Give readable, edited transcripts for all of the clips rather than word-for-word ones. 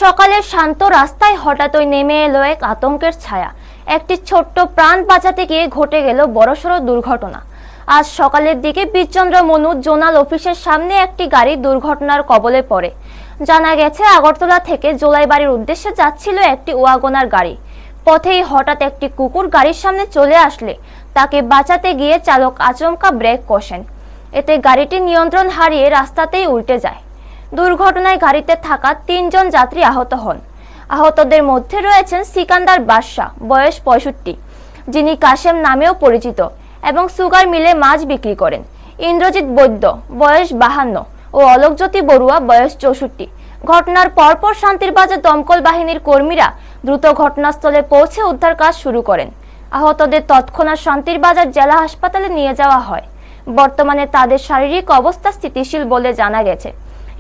সকালের শান্ত রাস্তায় হঠাৎই নেমে এলো এক আতঙ্কের ছায়া। একটি ছোট্ট প্রাণ বাঁচাতে গিয়ে ঘটে গেল বড়সড় দুর্ঘটনা। আজ সকালের দিকে বীরচন্দ্র মনু জোনাল অফিসের সামনে একটি গাড়ি দুর্ঘটনার কবলে পড়ে। জানা গেছে, আগরতলা থেকে জোলাইবাড়ির উদ্দেশ্যে যাচ্ছিল একটি ওয়াগনার গাড়ি। পথেই হঠাৎ একটি কুকুর গাড়ির সামনে চলে আসলে তাকে বাঁচাতে গিয়ে চালক আচমকা ব্রেক কষেন। এতে গাড়িটি নিয়ন্ত্রণ হারিয়ে রাস্তাতেই উল্টে যায়। দুর্ঘটনায় গাড়িতে থাকা ৩ জন যাত্রী আহত হন। আহতদের মধ্যে রয়েছেন সিকান্দার বাদশাহ, বয়স ৬৫, যিনি কাশেম নামেও পরিচিত এবং সুগার মিলে মাছ বিক্রি করেন, ইন্দ্রজিৎ বৈদ্য, বয়স ৫২ ও অলোকজ্যোতি বড়ুয়া, বয়স ৬৪। ঘটনার পরপর শান্তিরবাজার দমকল বাহিনীর কর্মীরা দ্রুত ঘটনাস্থলে পৌঁছে উদ্ধার কাজ শুরু করেন। আহতদের তৎক্ষণাৎ শান্তিরবাজার জেলা হাসপাতালে নিয়ে যাওয়া হয়। বর্তমানে তাদের শারীরিক অবস্থা স্থিতিশীল বলে জানা গেছে।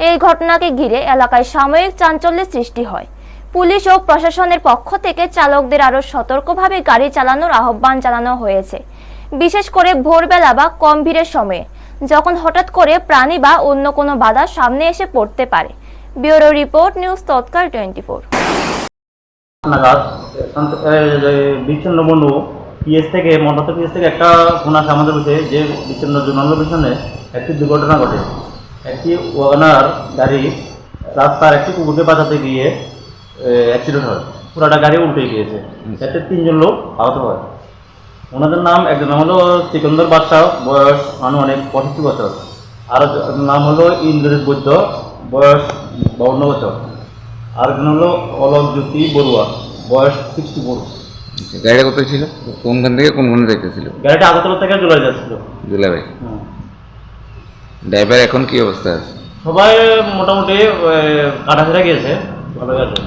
এই ঘটনাকে ঘিরে এলাকায় সাময়িক চাঞ্চল্যের সৃষ্টি হয়। পুলিশ ও প্রশাসনের পক্ষ থেকে চালকদের আরো সতর্কভাবে গাড়ি চালানোর আহ্বান জানানো হয়েছে, বিশেষ করে ভোরবেলা বা কম ভিড়ের সময়ে, যখন হঠাৎ করে প্রাণী বা অন্য কোনো বাধা সামনে এসে পড়তে পারে। ব্যুরো রিপোর্ট, নিউজ তৎকাল 24। বীরচন্দ্র মনু পিএস থেকে মন্ডল পিএস থেকে একটা ফোন আসে আমাদের কাছে যে বীরচন্দ্র জোনালের পিছনে একটি দুর্ঘটনা ঘটে। একটি ওয়াগনার গাড়ি রাস্তার একটি কুকুরকে বাঁচাতে গিয়ে অ্যাক্সিডেন্ট হয়, পুরাটা গাড়ি উল্টে গিয়েছে। এতে ৩ জন লোক আহত হয়। ওনাদের নাম, একজন হলো সিকান্দার বাদশাহ, বয়স আনুমানিক 65 বছর, আর নাম হলো ইন্দ্রজিৎ বৈদ্য, বয়স 52 বছর, আরেকজন হলো অলোকজ্যোতি বড়ুয়া, বয়স 64। গাড়িটা কোথায় ছিল? কোনখান থেকে কোনখানে যাইতেছিল? গাড়িটা আগরতলা থেকে জোলাই যাচ্ছিল। জুলাই ভাই, ড্রাইভার এখন কি অবস্থা আছে? সবাই মোটামুটি কাটাছেড়া গিয়েছে, ভালো আছে।